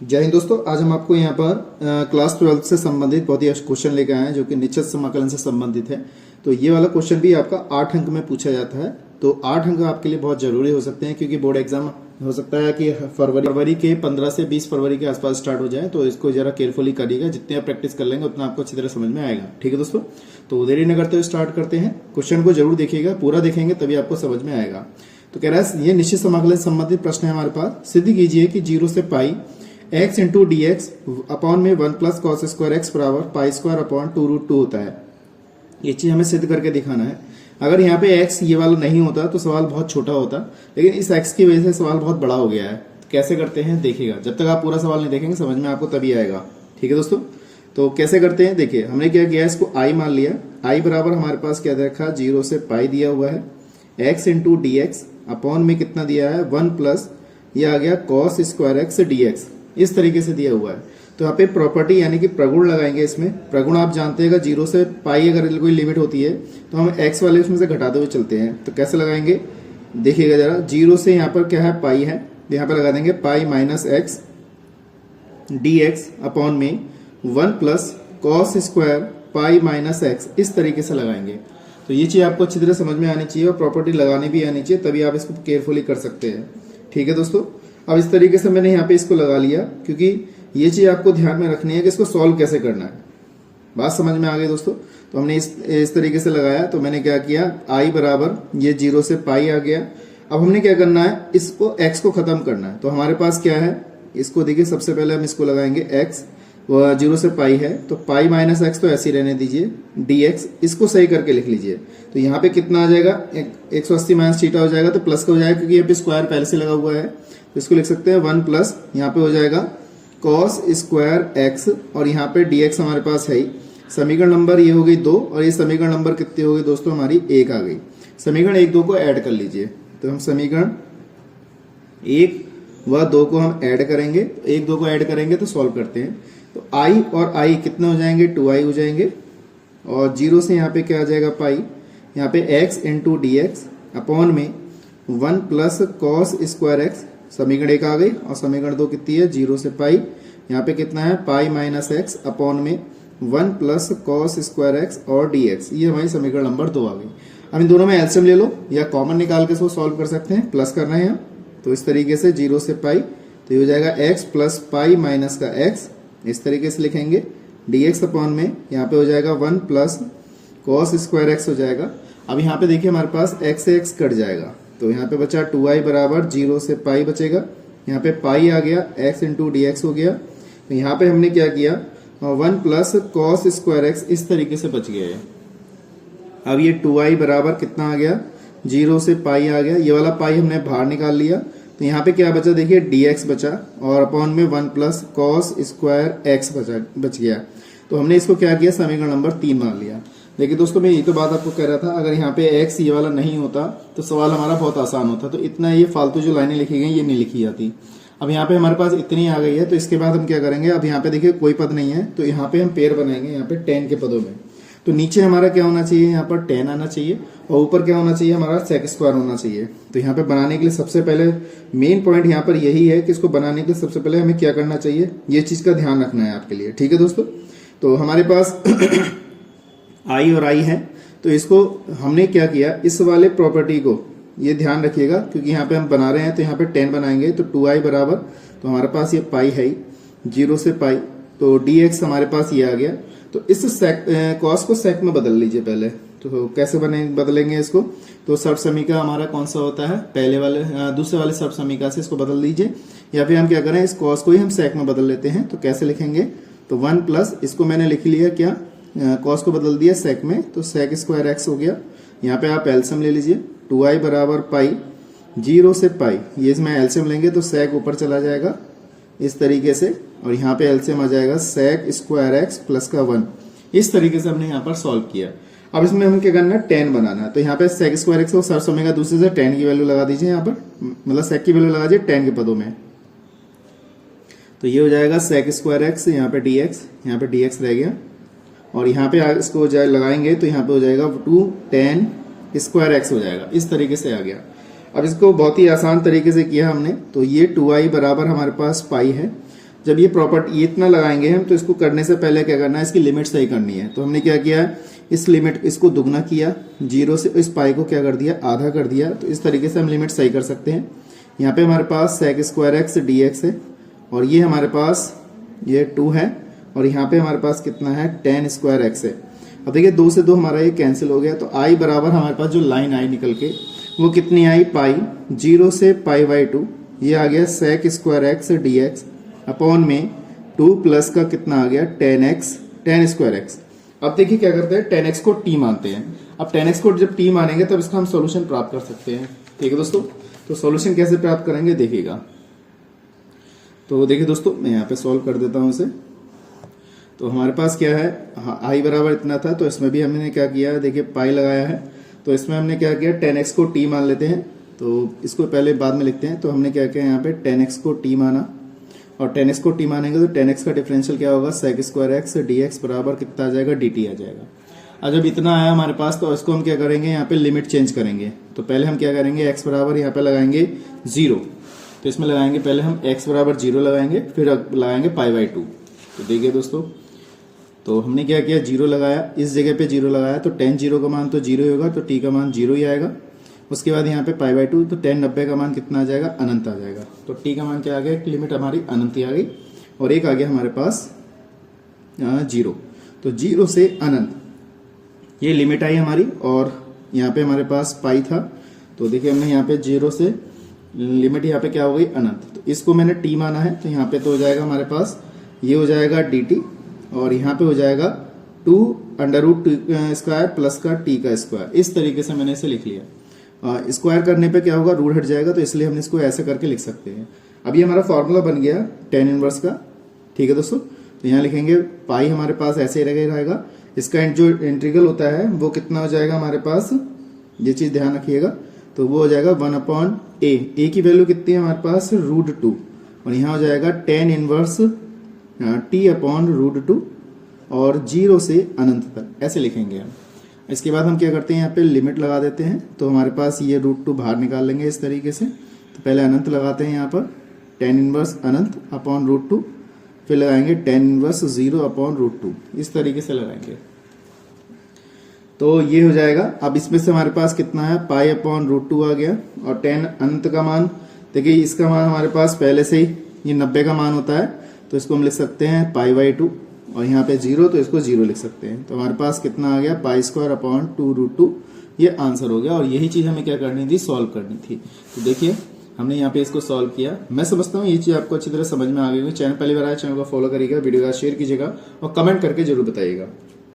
जय हिंद दोस्तों। आज हम आपको यहाँ पर क्लास 12 से संबंधित बहुत ही क्वेश्चन लेकर आए हैं जो कि निश्चित समाकलन से संबंधित है। तो ये वाला क्वेश्चन भी आपका 8 अंक में पूछा जाता है। तो 8 अंक आपके लिए बहुत जरूरी हो सकते हैं क्योंकि बोर्ड एग्जाम हो सकता है कि फरवरी के 15 से 20 फरवरी के आसपास स्टार्ट हो जाए। तो इसको जरा केयरफुली करिएगा, जितने आप प्रैक्टिस कर लेंगे उतना आपको अच्छी तरह समझ में आएगा। ठीक है दोस्तों, तो देरी न करते हुए स्टार्ट करते हैं। क्वेश्चन को जरूर देखिएगा, पूरा देखेंगे तभी आपको समझ में आएगा। तो कह रहा है ये निश्चित समाकलन से संबंधित प्रश्न है हमारे पास। सिद्ध कीजिए कि 0 से पाई x into D x upon में 1 प्लस कॉस स्क्वायर एक्स बराबर पाई स्क्वायर अपॉन 2√2 होता है। ये चीज हमें सिद्ध करके दिखाना है। अगर यहाँ पे x ये वाला नहीं होता तो सवाल बहुत छोटा होता, लेकिन इस x की वजह से सवाल बहुत बड़ा हो गया है। कैसे करते हैं देखिएगा, जब तक आप पूरा सवाल नहीं देखेंगे समझ में आपको तभी आएगा। ठीक है दोस्तों, तो कैसे करते हैं देखिए। हमने क्या किया, इसको i मान लिया। i बराबर हमारे पास क्या देखा, 0 से पाई दिया हुआ है, x into D x upon में कितना दिया है 1 प्लस ये आ गया cos square x D x, इस तरीके से दिया हुआ है। तो यहाँ पे प्रॉपर्टी यानी कि प्रगुण लगाएंगे। इसमें प्रगुण आप जानते हैं 0 से पाई अगर कोई लिमिट होती है तो हम x वाले उसमें से घटाते हुए चलते हैं। तो कैसे लगाएंगे देखिएगा जरा। 0 से यहाँ पर क्या है, पाई है, तो यहाँ पर लगा देंगे pi minus x D x upon में 1 plus cos square pi minus x, इस तरीके से लगाएंगे। तो ये चीज आपको अच्छी तरह समझ में आनी चाहिए और प्रॉपर्टी लगानी भी आनी चाहिए, तभी आप इसको केयरफुली कर सकते हैं। ठीक है दोस्तों, अब इस तरीके से मैंने यहाँ पे इसको लगा लिया क्योंकि ये चीज आपको ध्यान में रखनी है कि इसको सॉल्व कैसे करना है। बात समझ में आ गई दोस्तों। तो हमने इस तरीके से लगाया। तो मैंने क्या किया, i बराबर ये 0 से पाई आ गया। अब हमने क्या करना है, इसको x को खत्म करना है। तो हमारे पास क्या है, इसको देखिए सबसे पहले हम इसको लगाएंगे x, 0 से पाई है तो पाई माइनस एक्स तो ऐसे ही रहने दीजिए, dx इसको सही करके लिख लीजिए। तो यहाँ पे कितना आ जाएगा, 180 माइनस थीटा हो जाएगा तो प्लस का हो जाएगा क्योंकि यहाँ पे स्क्वायर पहले से लगा हुआ है। तो इसको लिख सकते हैं 1 प्लस यहाँ पे हो जाएगा कॉस स्क्वायर एक्स और यहाँ पे dx हमारे पास है ही। समीकरण नंबर ये हो गई 2 और ये समीकरण नंबर कितनी हो गई दोस्तों, हमारी 1 आ गई। समीकरण 1 2 को ऐड कर लीजिए। तो हम समीकरण 1 व 2 को हम ऐड करेंगे। 1 2 को ऐड करेंगे तो सॉल्व करते हैं। तो i और i कितने हो जाएंगे, 2i हो जाएंगे। और 0 से यहाँ पे क्या आ जाएगा पाई, यहाँ पे x into D x upon में 1 प्लस कॉस स्क्वायर एक्स, समीकरण 1 आ गई। और समीकरण 2 कितनी है, 0 से पाई, यहाँ पे कितना है पाई माइनस एक्स अपॉन में 1 प्लस कॉस स्क्वायर एक्स और डी एक्स, ये हमारी समीकरण नंबर 2 आ गई। अब इन दोनों में एलसीएम ले लो या कॉमन निकाल के इसको सॉल्व कर सकते हैं। प्लस करना है तो इस तरीके से 0 से पाई तो ये हो जाएगा x प्लस पाई माइनस का x, इस तरीके से लिखेंगे। dx अपॉन में यहाँ पे हो जाएगा 1 प्लस कॉस स्क्वायर एक्स हो जाएगा। अब यहाँ पे देखिए हमारे पास x से x कट जाएगा तो यहाँ पे बचा 2i बराबर 0 से पाई बचेगा। यहाँ पे पाई आ गया, x इंटू डी एक्स हो गया। तो यहाँ पे हमने क्या किया, 1 प्लस कॉस स्क्वायर एक्स, इस तरीके से बच गया है। अब ये 2i बराबर कितना आ गया, 0 से पाई आ गया। ये वाला पाई हमने बाहर निकाल लिया तो यहाँ पे क्या बचा देखिए, dx बचा और अपॉन में 1 प्लस कॉस स्क्वायर एक्स बच गया। तो हमने इसको क्या किया, समीकरण नंबर 3 मान लिया। देखिए दोस्तों, मैं ये तो बात आपको कह रहा था, अगर यहाँ पे x ये वाला नहीं होता तो सवाल हमारा बहुत आसान होता। तो इतना ये फालतू जो लाइनें लिखी गई ये नहीं लिखी जाती। अब यहाँ पे हमारे पास इतनी आ गई है तो इसके बाद हम क्या करेंगे, अब यहाँ पे देखिए कोई पद नहीं है तो यहाँ पे हम पेड़ बनाएंगे यहाँ पे 10 के पदों में। तो नीचे हमारा क्या होना चाहिए, यहाँ पर 10 आना चाहिए और ऊपर क्या होना चाहिए, हमारा सेक स्क्वायर होना चाहिए। तो यहाँ पे बनाने के लिए सबसे पहले मेन पॉइंट यहाँ पर यही है कि इसको बनाने के लिए सबसे पहले हमें क्या करना चाहिए, ये चीज का ध्यान रखना है आपके लिए। ठीक है दोस्तों, तो हमारे पास i और i है तो इसको हमने क्या किया, इस वाले प्रॉपर्टी को ये ध्यान रखिएगा क्योंकि यहाँ पे हम बना रहे हैं तो यहाँ पे 10 बनाएंगे तो 2i बराबर, तो हमारे पास ये पाई है ही, 0 से पाई, तो dx हमारे पास ये आ गया। तो इस कॉस को सेक में बदल लीजिए पहले। तो कैसे बदलेंगे इसको, तो सर्व समीका हमारा कौन सा होता है, पहले वाले दूसरे वाले सर्व समीका से इसको बदल दीजिए। या फिर हम क्या करें, इस कॉस को ही हम सेक में बदल लेते हैं। तो कैसे लिखेंगे, तो 1 प्लस इसको मैंने लिख लिया क्या, कॉस को बदल दिया सेक में, तो सेक स्क्वायर एक्स हो गया। यहाँ पे आप एलसीएम ले लीजिए, 2i बराबर पाई 0 से पाई, ये इसमें एलसीएम लेंगे तो सेक ऊपर चला जाएगा इस तरीके से और यहाँ पे एलसीएम आ जाएगा सेक स्क्वायर एक्स प्लस का 1। इस तरीके से हमने यहाँ पर सॉल्व किया। अब इसमें हमें क्या करना है, 10 बनाना है। तो यहाँ पे सेक स्क्वायर एक्स को सर्व समीकरण दूसरे से 10 की वैल्यू लगा दीजिए, यहाँ पर मतलब सेक की वैल्यू लगा दीजिए 10 के पदों में। तो ये हो जाएगा सेक स्क्वायर एक्स, यहाँ पे dx, यहाँ पे dx रह गया और यहाँ पे इसको लगाएंगे तो यहाँ पे हो जाएगा 2 10 स्क्वायर एक्स हो जाएगा। इस तरीके से आ गया। अब इसको बहुत ही आसान तरीके से किया हमने। तो ये 2i बराबर हमारे पास पाई है जब ये प्रॉपर्टी ये इतना लगाएंगे हम, तो इसको करने से पहले क्या करना है, इसकी लिमिट सही करनी है। तो हमने क्या किया, इस लिमिट इसको दुगना किया, 0 से इस पाई को क्या कर दिया, आधा कर दिया। तो इस तरीके से हम लिमिट सही कर सकते हैं। यहाँ पे हमारे पास sec² dx है, और ये हमारे पास ये 2 है, और यहाँ पे हमारे पास कितना है, tan² x है। अब देखिए 2 से 2 हमारा ये कैंसिल हो गया, तो i बराबर हमारे पास जो लाइन आई निकल के वो कितनी आई, पाई, 0 से π/2, ये आ गया sec² dx अपॉन में 2 प्लस का कितना आ गया, tan² x। अब देखिए क्या करते हैं, tan x को t मानते हैं। अब tan x को जब t मानेंगे तब इसका हम सॉल्यूशन प्राप्त कर सकते हैं। ठीक है दोस्तों, तो सॉल्यूशन कैसे प्राप्त करेंगे देखिएगा। तो देखिए दोस्तों, मैं यहाँ पे सॉल्व कर देता हूँ इसे। तो हमारे पास क्या है, i बराबर इतना था, तो इसमें भी हमने क्या किया, देखिए पाई लगाया है, तो इसमें हमने क्या किया, tan x को t मान लेते हैं। तो इसको पहले बाद में लिखते हैं। तो हमने क्या किया, यहाँ पे tan x को t माना, और tan x को t मानेंगे तो tan x का डिफरेंशियल क्या होगा, sec² dx बराबर कितना आ जाएगा, dt आ जाएगा। अब जब इतना आया हमारे पास, तो इसको हम क्या करेंगे, यहाँ पे लिमिट चेंज करेंगे। तो पहले हम क्या करेंगे, x बराबर यहाँ पे लगाएंगे 0, तो इसमें लगाएंगे पहले हम x बराबर 0 लगाएंगे, फिर लगाएंगे π/2। तो देखिए दोस्तों, तो हमने क्या किया, 0 लगाया, इस जगह पे 0 लगाया, तो tan 0 का मान तो 0 ही होगा, तो t का मान 0 ही आएगा। उसके बाद यहाँ पे π/2, तो tan 90 का मान कितना आ जाएगा, अनंत आ जाएगा। तो t का मान क्या आ गया, एक लिमिट हमारी अनंत ही आ गई, और एक आ गया हमारे पास 0। तो 0 से अनंत ये लिमिट आई हमारी, और यहाँ पे हमारे पास पाई था। तो देखिए हमने यहाँ पे 0 से लिमिट यहाँ पे क्या हो गई, अनंत। तो इसको मैंने t माना है, तो यहाँ पे तो हो जाएगा हमारे पास, ये हो जाएगा dt, और यहाँ पे हो जाएगा 2√2² प्लस का t का स्क्वायर। इस तरीके से मैंने इसे लिख लिया। स्क्वायर करने पे क्या होगा, रूट हट जाएगा, तो इसलिए हम इसको ऐसे करके लिख सकते हैं। अब ये हमारा फॉर्मूला बन गया tan इनवर्स का। ठीक है दोस्तों, तो यहाँ लिखेंगे पाई हमारे पास ऐसे ही रहेगा। इसका जो इंटीग्रल होता है वो कितना हो जाएगा हमारे पास, ये चीज ध्यान रखिएगा, तो वो हो जाएगा 1/a। की वैल्यू कितनी है हमारे पास, √2, और यहाँ हो जाएगा tan इनवर्स t/√2, और 0 से अनंत तक ऐसे लिखेंगे हम। इसके बाद हम क्या करते हैं, यहाँ पे लिमिट लगा देते हैं। तो हमारे पास ये √2 बाहर निकाल लेंगे इस तरीके से। तो पहले अनंत लगाते हैं यहाँ पर, tan इनवर्स अनंत अपॉन √2, फिर लगाएंगे tan इनवर्स 0/√2, इस तरीके से लगाएंगे। तो ये हो जाएगा। अब इसमें से हमारे पास कितना है, π/√2 आ गया, और tan अनंत का मान, देखिए इसका मान हमारे पास पहले से ही ये 90 का मान होता है, तो इसको हम लिख सकते हैं π/2, और यहाँ पे 0, तो इसको 0 लिख सकते हैं। तो हमारे पास कितना आ गया, π²/2√2, ये आंसर हो गया। और यही चीज हमें क्या करनी थी, सॉल्व करनी थी। तो देखिए हमने यहाँ पे इसको सॉल्व किया। मैं समझता हूँ ये चीज आपको अच्छी तरह समझ में आ गई होगी। चैनल पहली बार आया, चैनल को फॉलो करिएगा, वीडियो का शेयर कीजिएगा, और कमेंट करके जरूर बताइएगा।